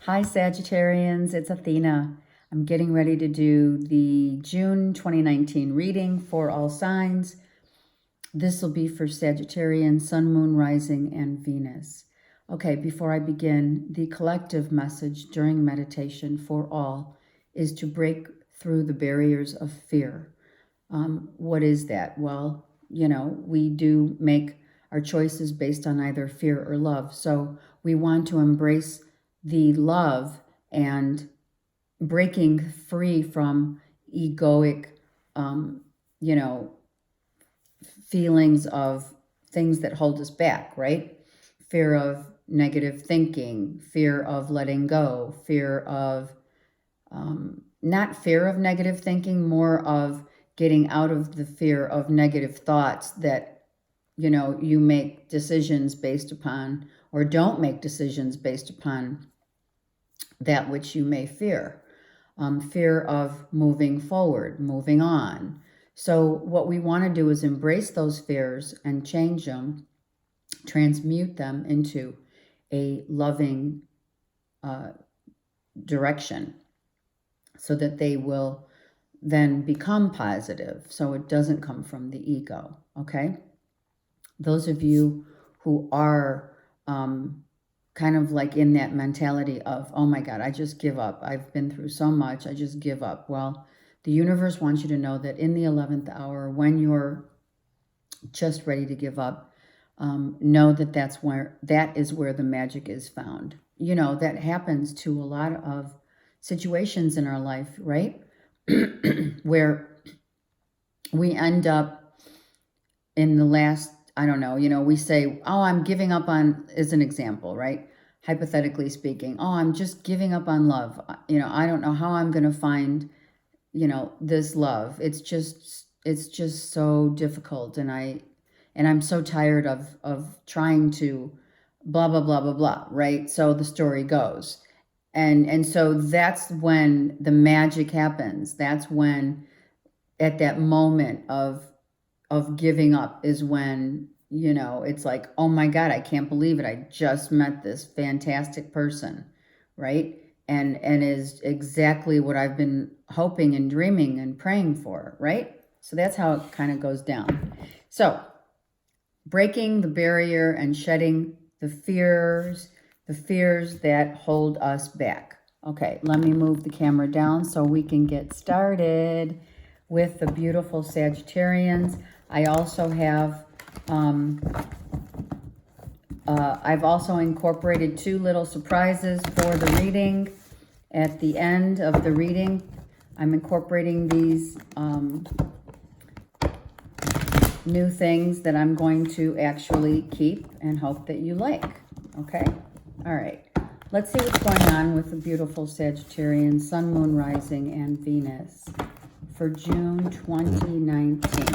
Hi Sagittarians, it's Athena. I'm getting ready to do the June 2019 reading for all signs. This will be for Sagittarian, Sun, Moon, Rising, and Venus. Okay, before I begin, the collective message during meditation for all is to break through the barriers of fear. What is that? Well, we do make our choices based on either fear or love. So we want to embrace the love and breaking free from egoic, feelings of things that hold us back, right? Fear of negative thinking, fear of letting go, fear of, not fear of negative thinking, more of getting out of the fear of negative thoughts that, you make decisions based upon or don't make decisions based upon that which you may fear. Fear of moving forward, moving on. So what we want to do is embrace those fears and change them, transmute them into a loving direction so that they will then become positive, so it doesn't come from the ego, okay? Those of you who are kind of like in that mentality of, oh my God, I just give up. I've been through so much, I just give up. Well, the universe wants you to know that in the 11th hour, when you're just ready to give up, know that that is where the magic is found. That happens to a lot of situations in our life, right? Where we end up in the last, I don't know, we say, oh, I'm giving up on, as an example, right? Hypothetically speaking, oh, I'm just giving up on love. I don't know how I'm going to find, this love. It's just so difficult. And I'm so tired of trying to blah, blah, blah, blah, blah, right? So the story goes. And so that's when the magic happens. That's when, at that moment of giving up, is when, it's like, oh my God, I can't believe it. I just met this fantastic person, right? And is exactly what I've been hoping and dreaming and praying for, right? So that's how it kind of goes down. So breaking the barrier and shedding the fears that hold us back. Okay, let me move the camera down so we can get started with the beautiful Sagittarians. I also have, I've also incorporated 2 little surprises for the reading. At the end of the reading, I'm incorporating these new things that I'm going to actually keep and hope that you like. Okay? All right. Let's see what's going on with the beautiful Sagittarian, Sun, Moon, Rising, and Venus for June 2019.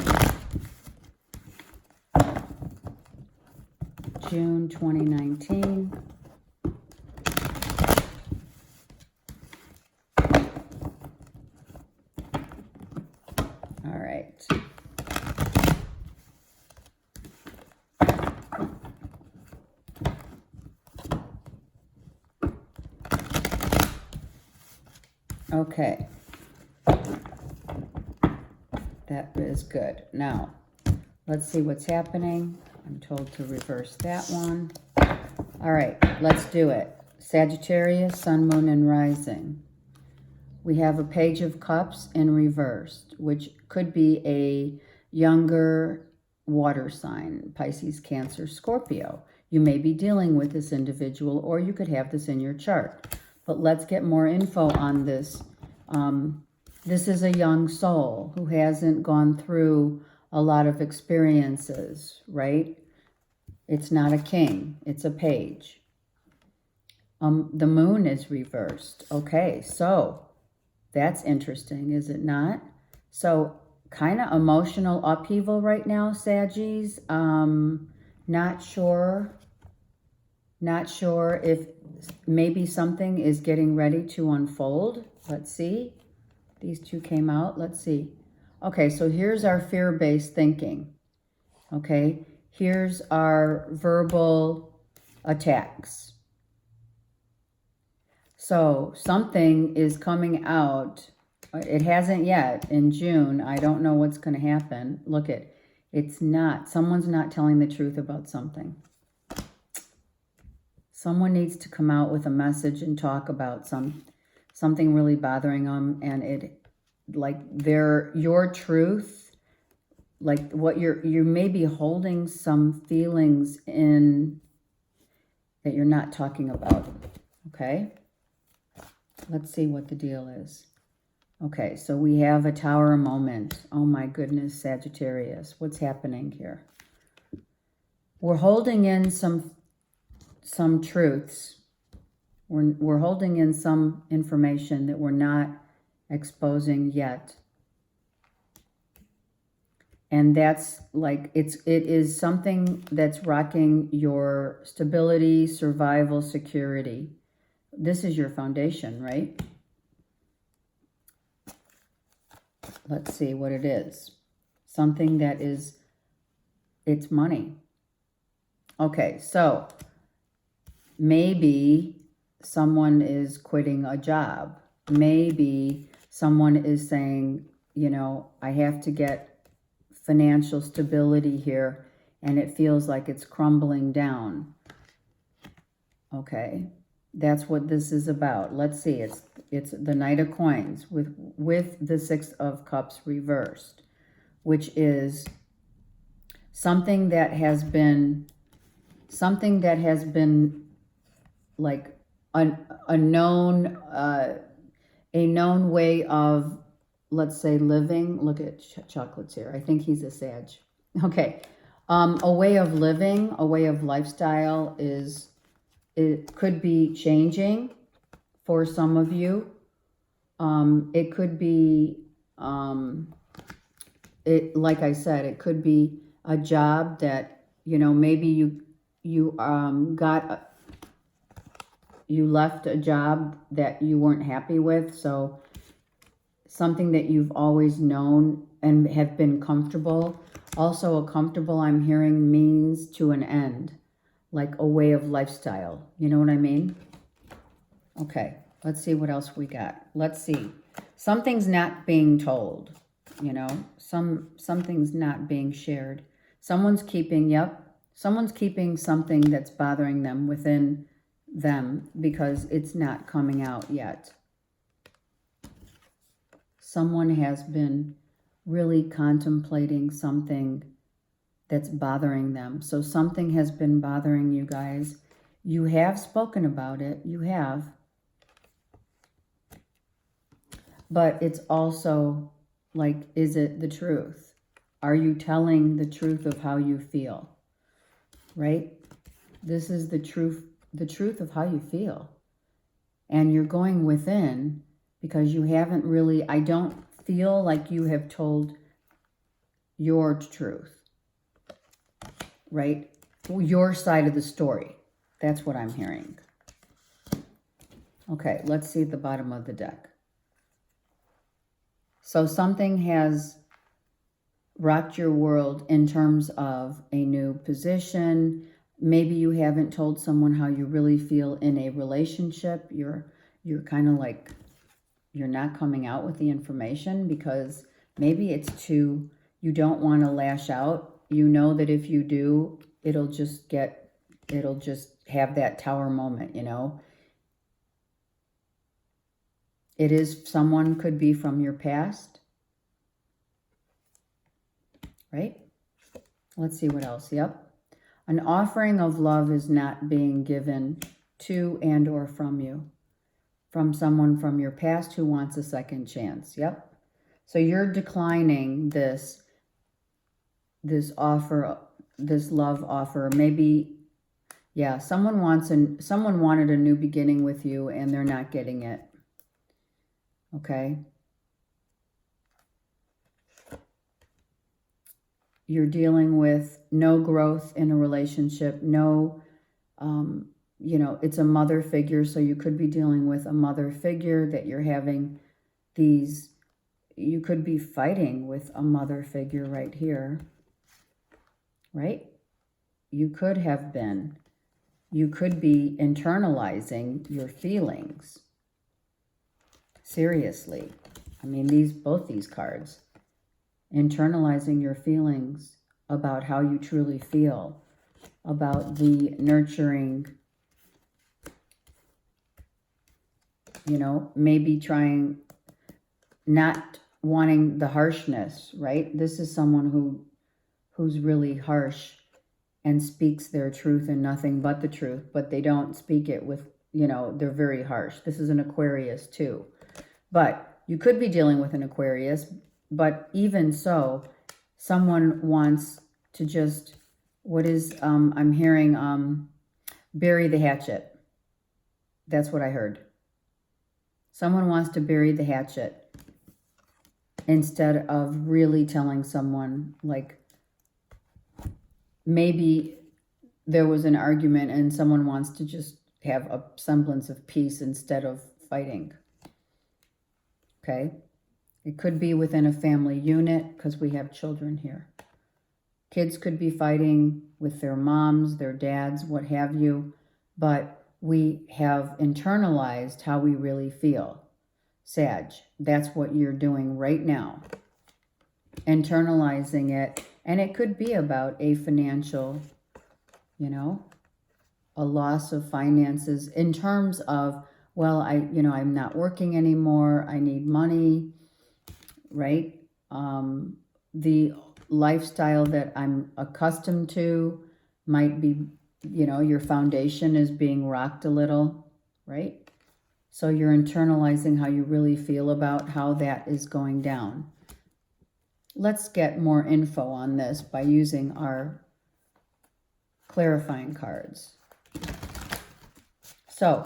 June 2019. All right. Okay. That is good. Now, let's see what's happening. I'm told to reverse that one. All right, let's do it. Sagittarius, Sun, Moon, and Rising. We have a Page of Cups in reversed, which could be a younger water sign, Pisces, Cancer, Scorpio. You may be dealing with this individual, or you could have this in your chart. But let's get more info on this. This is a young soul who hasn't gone through a lot of experiences, right? It's not a king, it's a page. The moon is reversed. Okay, so that's interesting, is it not? So kind of emotional upheaval right now, Saggies. Not sure if maybe something is getting ready to unfold. Let's see. These 2 came out. Let's see. Okay, so here's our fear-based thinking. Okay, here's our verbal attacks. So something is coming out. It hasn't yet in June. I don't know what's going to happen. Look it. It's not. Someone's not telling the truth about something. Someone needs to come out with a message and talk about something really bothering them, and your truth, like what you may be holding some feelings in that you're not talking about. Okay? Let's see what the deal is. Okay, so we have a Tower moment. Oh my goodness, Sagittarius. What's happening here? We're holding in some truths. We're holding in some information that we're not exposing yet. And that's like, it is something that's rocking your stability, survival, security. This is your foundation, right? Let's see what it is. Something that is, it's money. Okay, so maybe someone is quitting a job. Maybe someone is saying, you know, I have to get financial stability here, and it feels like it's crumbling down. Okay, that's what this is about. Let's see, it's the Knight of Coins with the Six of Cups reversed, which is something that has been like a known way of, let's say, living. Look at Chocolates here. I think he's a Sag. Okay. A way of living, a way of lifestyle it could be changing for some of you. It could be, like I said, it could be a job that, you know, maybe you left a job that you weren't happy with. So something that you've always known and have been comfortable. Also, a comfortable, I'm hearing, means to an end, like a way of lifestyle. You know what I mean? Okay, let's see what else we got. Let's see. Something's not being told, you know, something's not being shared. Someone's keeping something that's bothering them within them because it's not coming out yet. Someone has been really contemplating something that's bothering them. So something has been bothering you guys. You have spoken about it. You have. But it's also like, is it the truth? Are you telling the truth of how you feel? Right? This is the truth of how you feel. And you're going within because you haven't really, I don't feel like you have told your truth, right? Your side of the story. That's what I'm hearing. Okay, let's see the bottom of the deck. So something has rocked your world in terms of a new position. Maybe you haven't told someone how you really feel in a relationship. You're kind of like, you're not coming out with the information because maybe you don't want to lash out. You know that if you do, it'll just have that Tower moment, you know. Someone could be from your past, right? Let's see what else. Yep. An offering of love is not being given to and or from you. From someone from your past who wants a second chance. Yep. So you're declining this offer, this love offer. Maybe, yeah, someone wanted a new beginning with you and they're not getting it. Okay. You're dealing with no growth in a relationship, no, you know, it's a mother figure. So you could be dealing with a mother figure that you're having you could be fighting with a mother figure right here, right? You could be internalizing your feelings. Seriously. I mean, both these cards. Internalizing your feelings about how you truly feel, about the nurturing, you know, maybe trying, not wanting the harshness, right? This is someone who's really harsh and speaks their truth and nothing but the truth, but they don't speak it with, you know, they're very harsh. This is an Aquarius too. But you could be dealing with an Aquarius, but even so, someone wants to just, what is, I'm hearing, bury the hatchet. That's what I heard. Someone wants to bury the hatchet instead of really telling someone, like, maybe there was an argument and someone wants to just have a semblance of peace instead of fighting. Okay? It could be within a family unit because we have children here. Kids could be fighting with their moms, their dads, what have you, but we have internalized how we really feel. Sag, that's what you're doing right now. Internalizing it, and it could be about a financial, you know, a loss of finances in terms of, well, I'm not working anymore. I need money, right? The lifestyle that I'm accustomed to might be, you know, your foundation is being rocked a little, right? So you're internalizing how you really feel about how that is going down. Let's get more info on this by using our clarifying cards. So,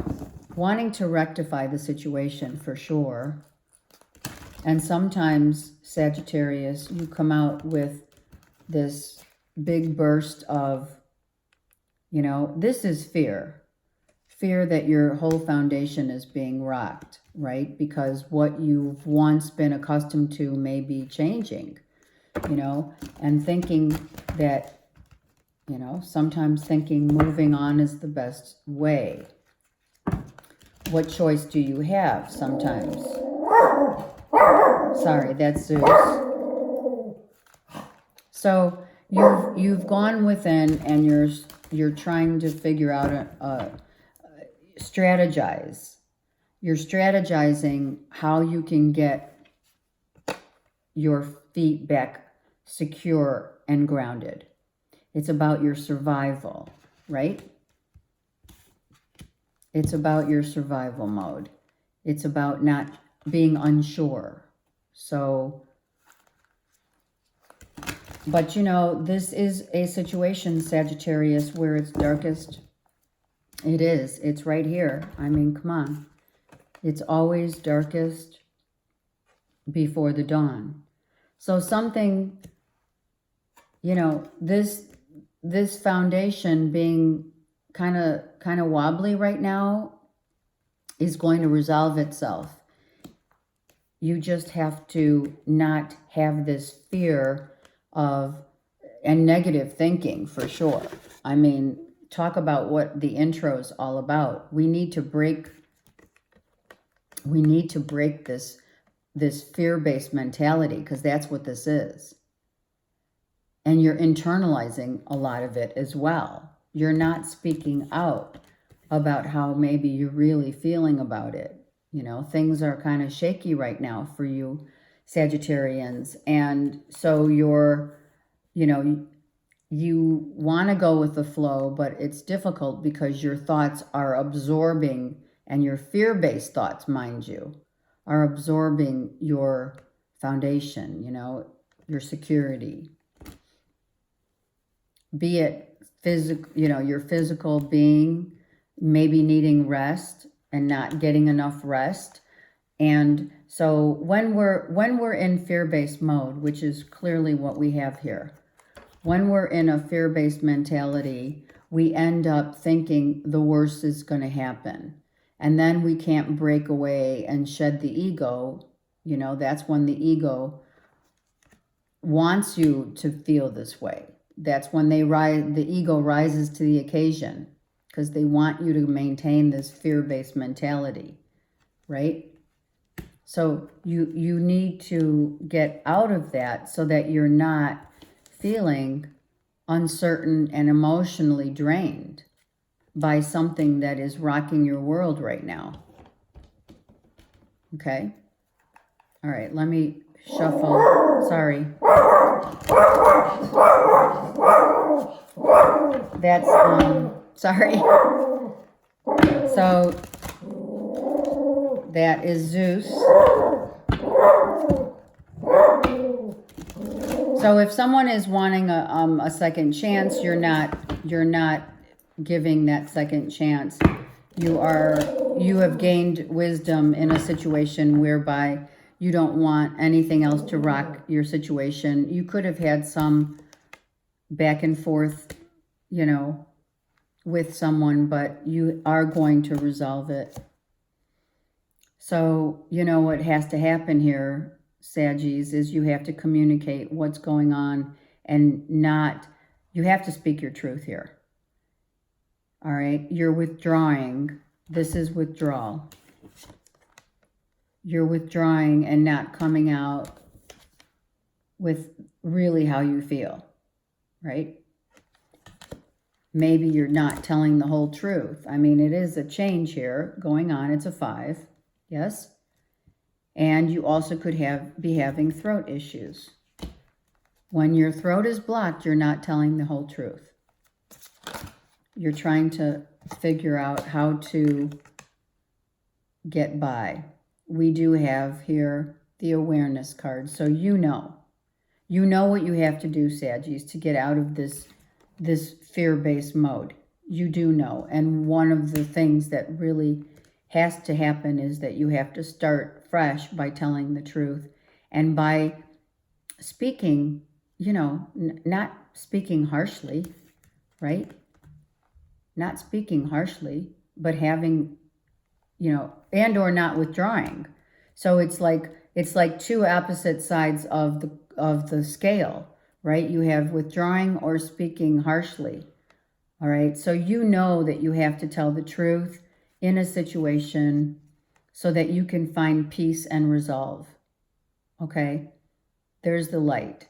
wanting to rectify the situation for sure. And sometimes, Sagittarius, you come out with this big burst of, you know, this is fear. Fear that your whole foundation is being rocked, right? Because what you've once been accustomed to may be changing, you know, and thinking that, you know, sometimes thinking moving on is the best way. What choice do you have sometimes? Sorry, that's Zeus. So you've gone within and you're trying to figure out strategize. You're strategizing how you can get your feet back secure and grounded. It's about your survival, right? It's about your survival mode. It's about not being unsure. So, but you know, this is a situation, Sagittarius, where it's darkest. It is. It's right here. I mean, come on. It's always darkest before the dawn. So something, you know, this foundation being kind of wobbly right now is going to resolve itself. You just have to not have this fear of and negative thinking for sure. I mean, talk about what the intro is all about. We need to break this fear-based mentality, because that's what this is. And you're internalizing a lot of it as well. You're not speaking out about how maybe you're really feeling about it. You know, things are kind of shaky right now for you Sagittarians. And so you're, you know, you want to go with the flow, but it's difficult because your thoughts are absorbing, and your fear-based thoughts, mind you, are absorbing your foundation, you know, your security. Be it physical, you know, your physical being, maybe needing rest and not getting enough rest. And so when we're in fear-based mode, which is clearly what we have here, when we're in a fear-based mentality, we end up thinking the worst is going to happen. And then we can't break away and shed the ego. You know, that's when the ego wants you to feel this way. That's when the ego rises to the occasion, because they want you to maintain this fear-based mentality, right? So you need to get out of that so that you're not feeling uncertain and emotionally drained by something that is rocking your world right now. Okay? All right, let me shuffle. Sorry. That's, sorry. So, that is Zeus. So if someone is wanting a second chance, you're not giving that second chance. You have gained wisdom in a situation whereby you don't want anything else to rock your situation. You could have had some back and forth, with someone, but you are going to resolve it. So, what has to happen here, Saggies, is you have to communicate what's going on and you have to speak your truth here. All right? You're withdrawing. This is withdrawal. You're withdrawing and not coming out with really how you feel, right? Maybe you're not telling the whole truth. I mean, it is a change here going on. It's a 5. Yes? And you also could be having throat issues. When your throat is blocked, you're not telling the whole truth. You're trying to figure out how to get by. We do have here the awareness card. So you know what you have to do, Saggies, to get out of this fear-based mode. You do know. And one of the things that really has to happen is that you have to start fresh by telling the truth and by speaking, not speaking harshly, right? Not speaking harshly, but having, and or not withdrawing. So it's like two opposite sides of the scale, right? You have withdrawing or speaking harshly. All right. So you know that you have to tell the truth in a situation so that you can find peace and resolve. Okay? There's the light.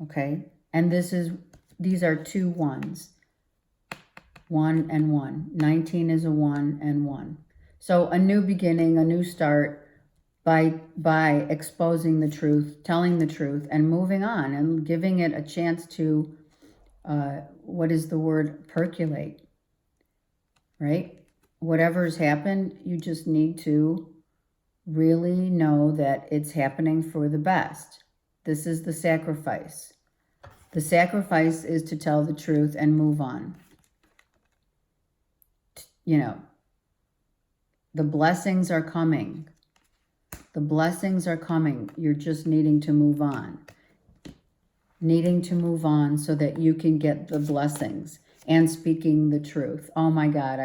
Okay? And these are 2 1s. 1 and 1. 19 is a 1 and 1. So a new beginning, a new start by exposing the truth, telling the truth, and moving on and giving it a chance to, percolate, right? Whatever's happened, you just need to really know that it's happening for the best. This is the sacrifice. The sacrifice is to tell the truth and move on. The blessings are coming. The blessings are coming. You're just needing to move on. Needing to move on so that you can get the blessings and speaking the truth. Oh my God,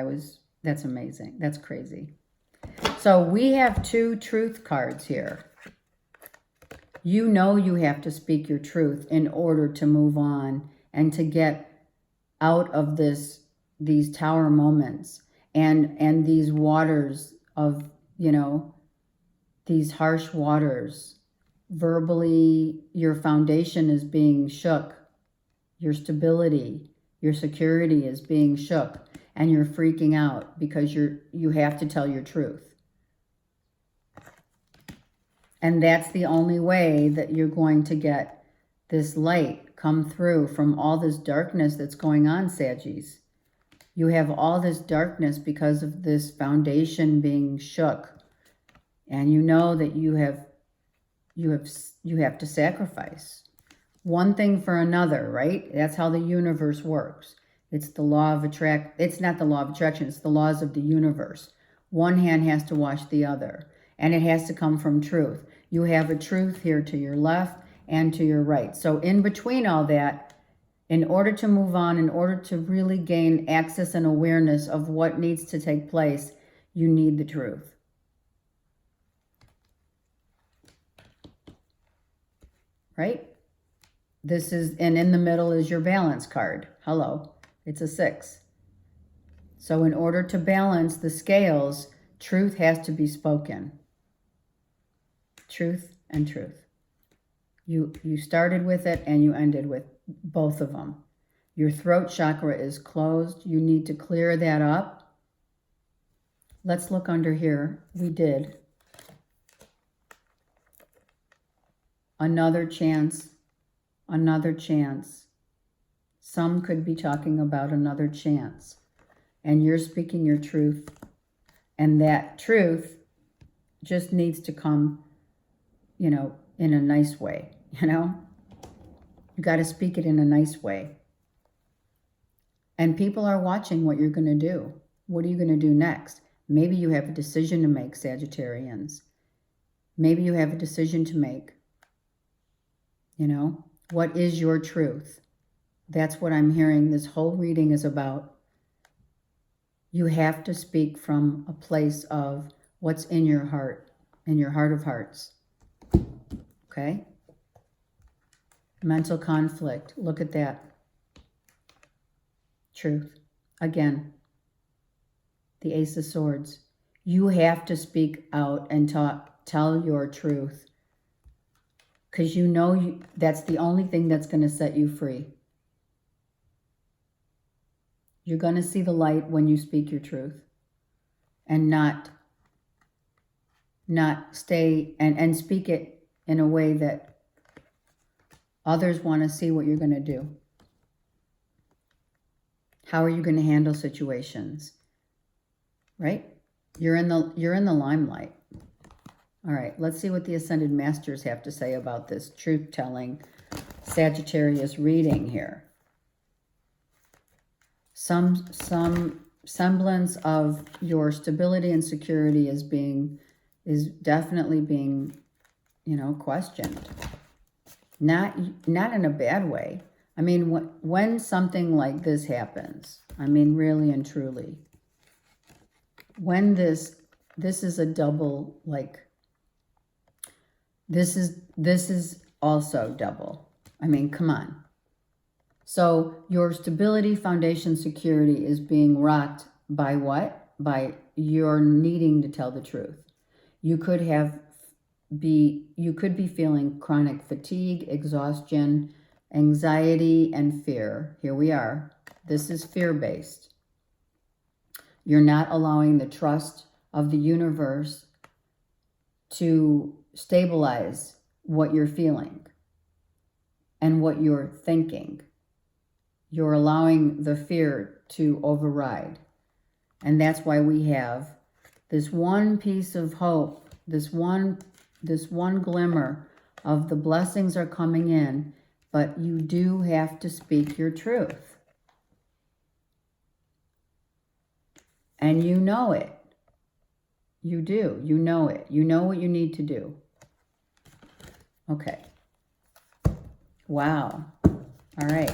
that's amazing. That's crazy. So we have 2 truth cards here. You have to speak your truth in order to move on and to get out of these tower moments and these waters of, these harsh waters. Verbally, your foundation is being shook. Your stability, your security is being shook. And you're freaking out because you have to tell your truth. And that's the only way that you're going to get this light come through from all this darkness that's going on, Saggies. You have all this darkness because of this foundation being shook. And you know that you have to sacrifice. One thing for another, right? That's how the universe works. It's the law of it's not the law of attraction, it's the laws of the universe. One hand has to wash the other, and it has to come from truth. You have a truth here to your left and to your right. So in between all that, in order to move on, in order to really gain access and awareness of what needs to take place, you need the truth. Right? And in the middle is your balance card. Hello. It's a 6. So in order to balance the scales, truth has to be spoken. truth and truth. You started with it and you ended with both of them. Your throat chakra is closed. You need to clear that up. Let's look under here. We did. Another chance. Another chance. Some could be talking about another chance. And you're speaking your truth. And that truth just needs to come, in a nice way, You got to speak it in a nice way. And people are watching what you're going to do. What are you going to do next? Maybe you have a decision to make, Sagittarians. Maybe you have a decision to make. What is your truth? That's what I'm hearing this whole reading is about. You have to speak from a place of what's in your heart of hearts. Okay? Mental conflict. Look at that. Truth. Again, the Ace of Swords. You have to speak out and tell your truth. Because that's the only thing that's going to set you free. You're going to see the light when you speak your truth. And not stay and speak it in a way that others want to see what you're going to do. How are you going to handle situations? Right? You're in the limelight. All right, let's see what the Ascended Masters have to say about this truth-telling Sagittarius reading here. Some semblance of your stability and security is definitely being, questioned. Not in a bad way. I mean, when something like this happens, I mean, really and truly, when this is a double, this is also double. I mean, come on. So your stability, foundation, security is being rocked by what? By your needing to tell the truth. You could be feeling chronic fatigue, exhaustion, anxiety, and fear. Here we are. This is fear-based. You're not allowing the trust of the universe to stabilize what you're feeling and what you're thinking. You're allowing the fear to override. And that's why we have this one piece of hope, this one glimmer of the blessings are coming in, but you do have to speak your truth. And you know it. You do. You know it. You know what you need to do. Okay. Wow. All right.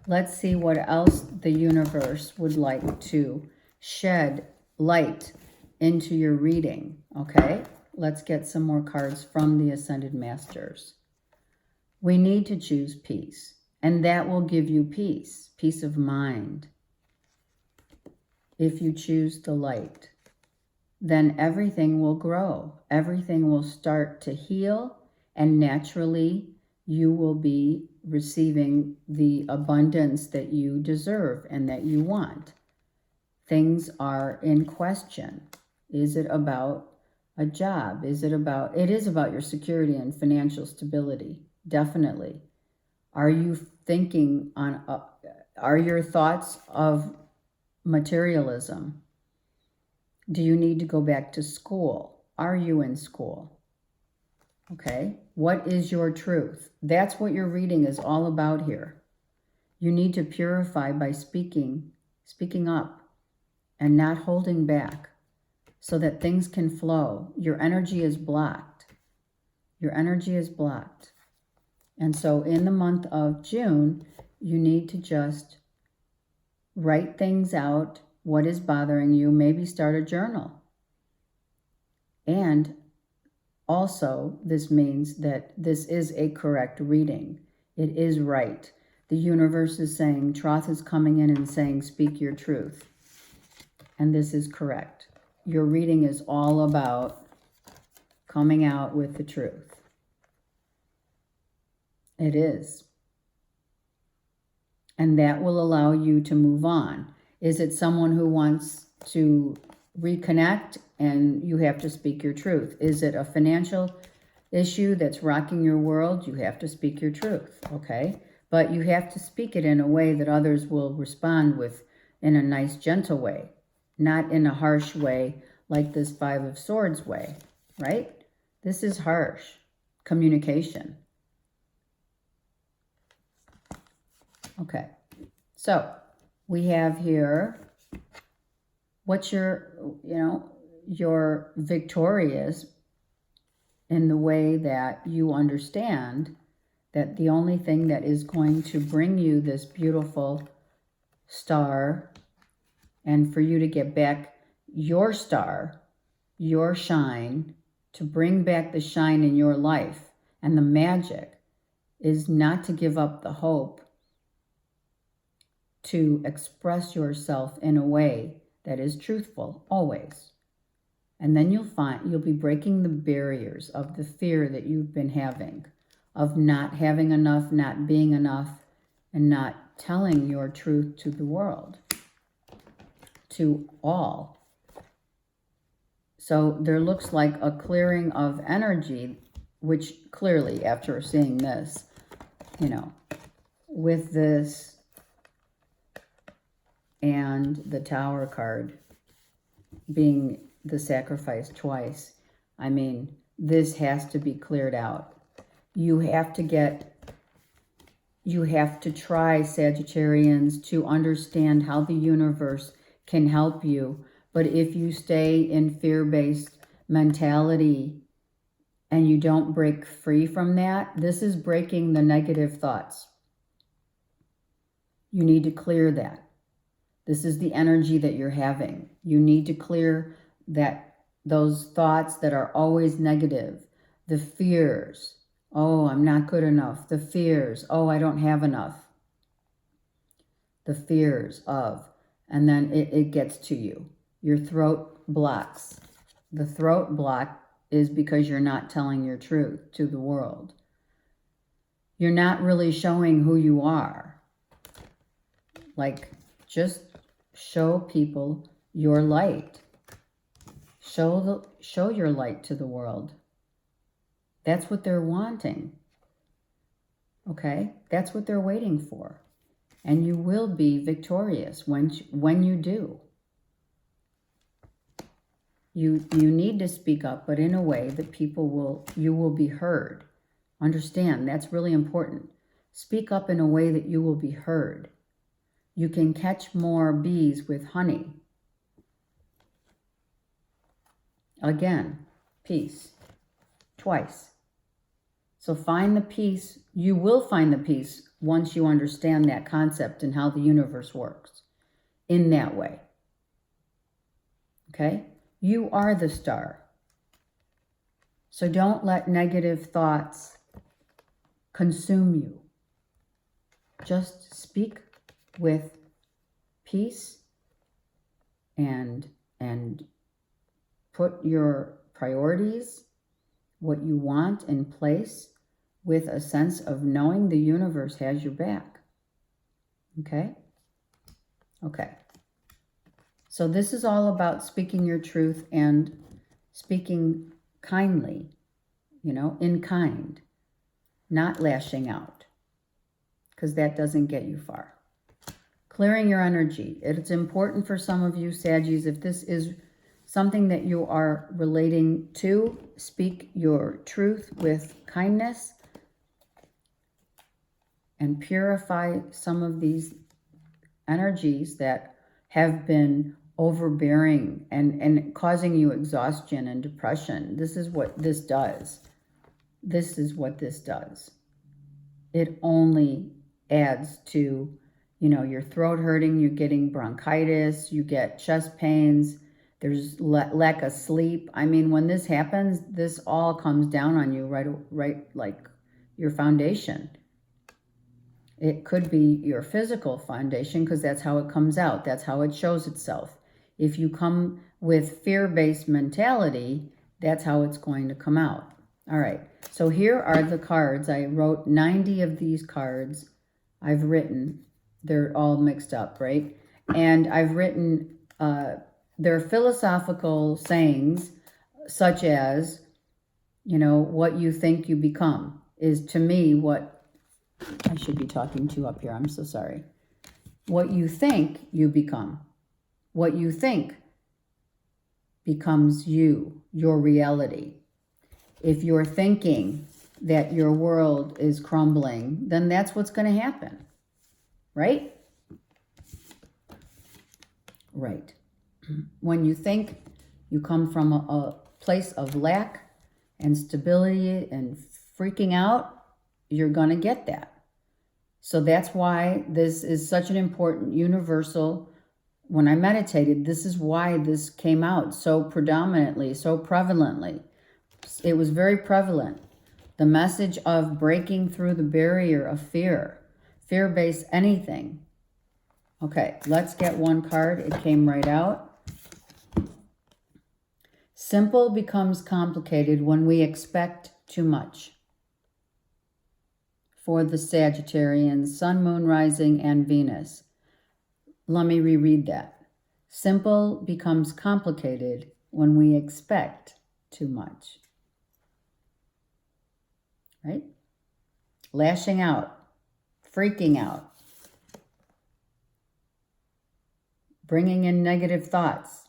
Let's see what else the universe would like to shed light into your reading. Okay. Let's get some more cards from the Ascended Masters. We need to choose peace, and that will give you peace of mind. If you choose the light, then everything will grow. Everything will start to heal, and naturally you will be receiving the abundance that you deserve and that you want. Things are in question. Is it about a job? It is about your security and financial stability. Definitely. Are you thinking are your thoughts of materialism? Do you need to go back to school? Are you in school? Okay. What is your truth? That's what your reading is all about here. You need to purify by speaking up and not holding back so that things can flow. Your energy is blocked. Your energy is blocked. And so in the month of June, you need to just write things out, what is bothering you, maybe start a journal. And also, this means that this is a correct reading. It is right. The universe is saying, Troth is coming in and saying, speak your truth. And this is correct. Your reading is all about coming out with the truth. It is. And that will allow you to move on. Is it someone who wants to reconnect and you have to speak your truth? Is it a financial issue that's rocking your world? You have to speak your truth, okay? But you have to speak it in a way that others will respond with, in a nice, gentle way, not in a harsh way like this Five of Swords way, right? This is harsh communication. Okay, so we have here, what's your, you're victorious in the way that you understand that the only thing that is going to bring you this beautiful star and for you to get back your star, your shine, to bring back the shine in your life and the magic is not to give up the hope, to express yourself in a way that is truthful always. And then you'll be breaking the barriers of the fear that you've been having, of not having enough, not being enough, and not telling your truth to the world, to all. So there looks like a clearing of energy, which clearly, after seeing this, with this and the Tower card being the sacrifice twice, I mean, this has to be cleared out. You have to try, Sagittarians, to understand how the universe can help you. But if you stay in fear-based mentality and you don't break free from that, this is breaking the negative thoughts. You need to clear that. This is the energy that you're having. You need to clear those thoughts that are always negative, the fears. Oh, I'm not good enough. The fears. Oh, I don't have enough. The fears of, and then it gets to you. Your throat blocks. The throat block is because you're not telling your truth to the world. You're not really showing who you are. Like, just show people your light. Show your light to the world. That's what they're wanting. Okay? That's what they're waiting for. And you will be victorious when you do. You need to speak up, but in a way that you will be heard. Understand, that's really important. Speak up in a way that you will be heard. You can catch more bees with honey. Again, peace. Twice. So find the peace. You will find the peace once you understand that concept and how the universe works in that way. Okay? You are the star. So don't let negative thoughts consume you. Just speak with peace and put your priorities, what you want, in place with a sense of knowing the universe has your back. Okay? Okay. So this is all about speaking your truth and speaking kindly, in kind, not lashing out, because that doesn't get you far. Clearing your energy. It's important for some of you, Saggies, if this is something that you are relating to, speak your truth with kindness and purify some of these energies that have been overbearing and causing you exhaustion and depression. This is what this does. This is what this does. It only adds to, your throat hurting, you're getting bronchitis, you get chest pains, there's lack of sleep. I mean, when this happens, this all comes down on you right like your foundation. It could be your physical foundation because that's how it comes out. That's how it shows itself. If you come with fear-based mentality That's how it's going to come out. All right. So here are the cards. I wrote 90 of these cards. I've written. They're all mixed up, right? And I've written, they're philosophical sayings such as, you know, what you think you become is to me what I should be talking to up here. I'm so sorry. What you think you become. What you think becomes you, your reality. If you're thinking that your world is crumbling, then that's what's going to happen, right? Right. When you think you come from a place of lack and stability and freaking out, you're going to get that. So that's why this is such an important universal. When I meditated, this is why this came out so predominantly, so prevalently. It was very prevalent. The message of breaking through the barrier of fear, fear-based anything. Okay, let's get one card. It came right out. Simple becomes complicated when we expect too much. For the Sagittarians, Sun, Moon, Rising, and Venus. Let me reread that. Simple becomes complicated when we expect too much. Right? Lashing out, freaking out, bringing in negative thoughts.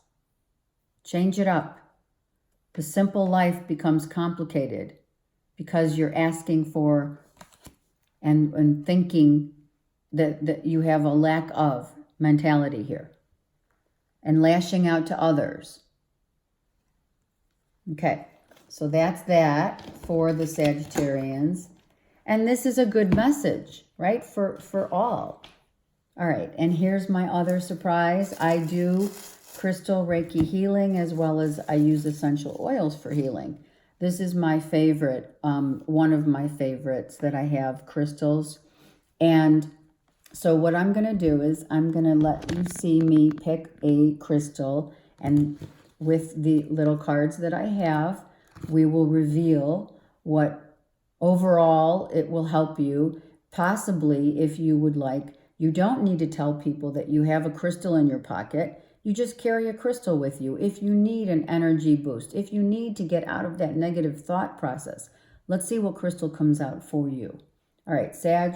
Change it up. The simple life becomes complicated because you're asking for and thinking that you have a lack of mentality here and lashing out to others. Okay, so that's that for the Sagittarians. And this is a good message, right, for all. All right, and here's my other surprise. I do crystal Reiki healing as well as I use essential oils for healing. This is my favorite, one of my favorites that I have, crystals. And so what I'm going to do is I'm going to let you see me pick a crystal, and with the little cards that I have, we will reveal what overall it will help you. Possibly, if you would like, you don't need to tell people that you have a crystal in your pocket. You just carry a crystal with you. If you need an energy boost, if you need to get out of that negative thought process, let's see what crystal comes out for you. All right, Sag,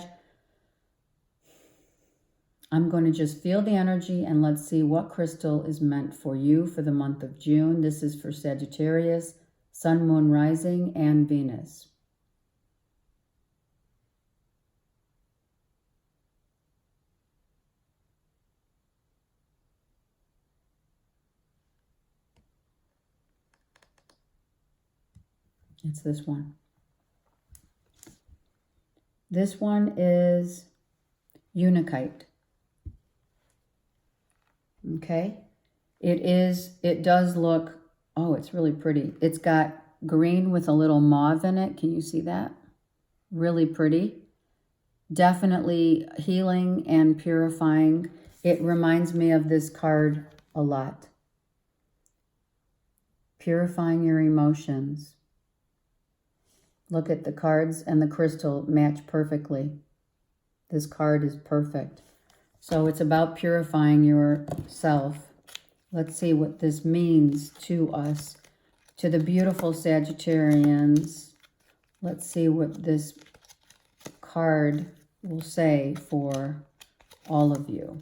I'm going to just feel the energy and let's see what crystal is meant for you for the month of June. This is for Sagittarius, Sun, Moon, Rising, and Venus. It's this one. This one is Unakite. Okay. It does look, oh, it's really pretty. It's got green with a little mauve in it. Can you see that? Really pretty. Definitely healing and purifying. It reminds me of this card a lot. Purifying your emotions. Look at the cards and the crystal match perfectly. This card is perfect. So it's about purifying yourself. Let's see what this means to us, to the beautiful Sagittarians. Let's see what this card will say for all of you.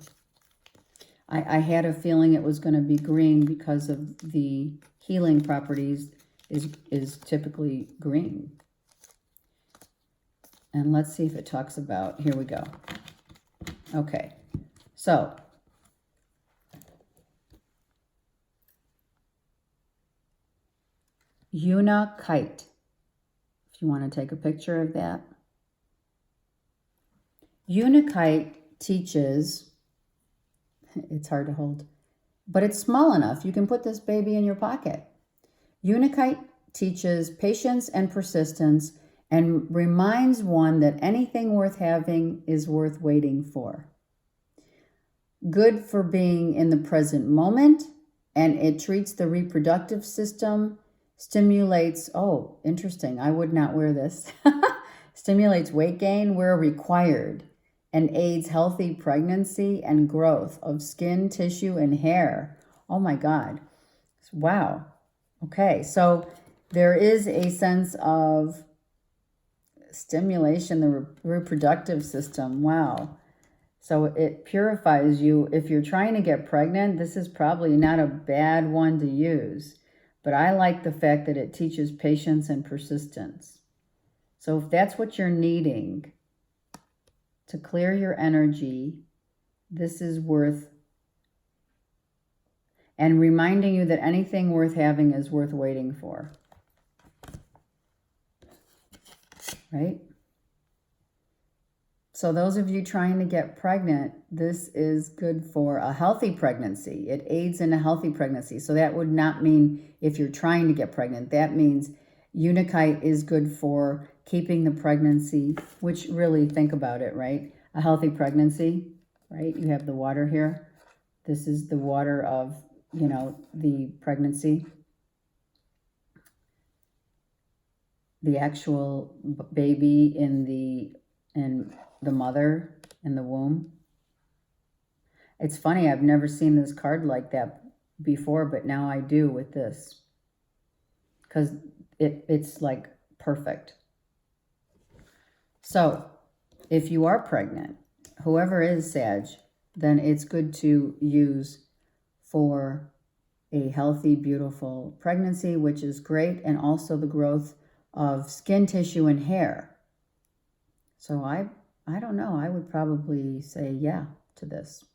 I had a feeling it was going to be green because of the healing properties is typically green. And let's see if it talks about, here we go. Okay, so Unakite, if you want to take a picture of that. Unakite teaches, it's hard to hold, but it's small enough. You can put this baby in your pocket. Unakite teaches patience and persistence and reminds one that anything worth having is worth waiting for. Good for being in the present moment, and it treats the reproductive system, Stimulates, oh, interesting. I would not wear this. Stimulates weight gain where required and aids healthy pregnancy and growth of skin, tissue, and hair. Oh my God. Wow. Okay, so there is a sense of stimulation, the reproductive system. Wow. So it purifies you. If you're trying to get pregnant, this is probably not a bad one to use. But I like the fact that it teaches patience and persistence. So if that's what you're needing to clear your energy, this is worth, and reminding you that anything worth having is worth waiting for. Right? So those of you trying to get pregnant, this is good for a healthy pregnancy. It aids in a healthy pregnancy. So that would not mean if you're trying to get pregnant. That means Unikite is good for keeping the pregnancy, which really, think about it, right? A healthy pregnancy, right? You have the water here. This is the water of, you know, the pregnancy. The actual baby in the mother in the womb. It's funny, I've never seen this card like that before, but now I do with this. Because it's like perfect. So, if you are pregnant, whoever is Sag, then it's good to use for a healthy, beautiful pregnancy, which is great, and also the growth of skin tissue and hair. So I don't know. I would probably say yeah to this.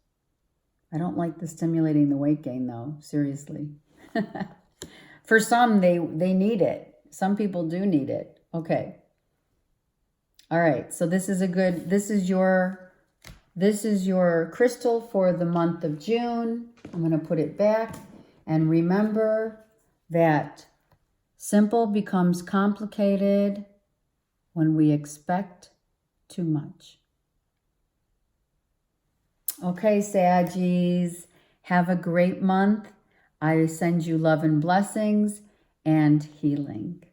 I don't like the stimulating the weight gain though. Seriously. For some, they need it. Some people do need it. Okay. All right. So this is your crystal for the month of June. I'm going to put it back, and remember that simple becomes complicated when we expect too much. Okay, Saggies, have a great month. I send you love and blessings and healing.